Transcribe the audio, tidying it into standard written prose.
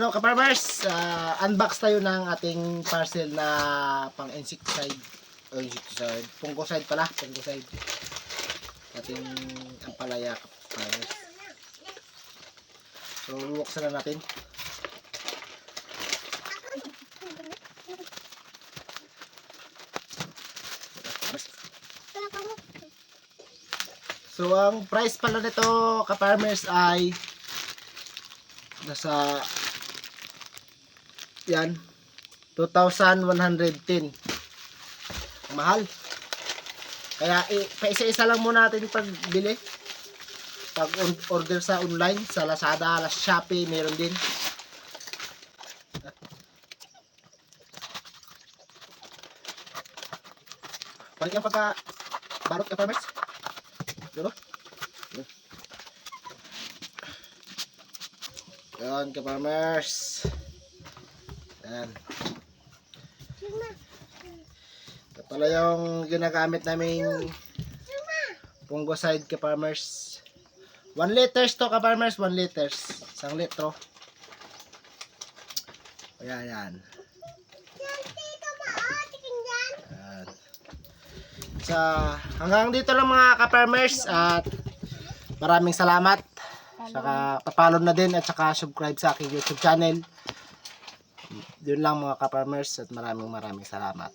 Hello ka-farmers, unbox tayo ng ating parcel na pang insecticide o insecticide, fungicide pala, fungicide ating ampalaya ka-farmers. So bubuksan na natin. So ang price pala nito ka-farmers ay nasa yan 2,110. Mahal. Kaya paisa-isa lang muna natin pagbili. Pag order sa online, sa Lazada, Shopee, meron din. Balik yung pagka barot ka farmers. Dito. Yan ka farmers. Yan. Ito pala yung ginagamit naming fungicide ka farmers. 1 liters to ka farmers, 1 liters. 1 litro. Ayan, yan. Ayan. So, hanggang dito lang mga ka-farmers at maraming salamat. Saka papalo na din at saka subscribe sa aking YouTube channel. Yun lang mga ka-farmers at maraming salamat.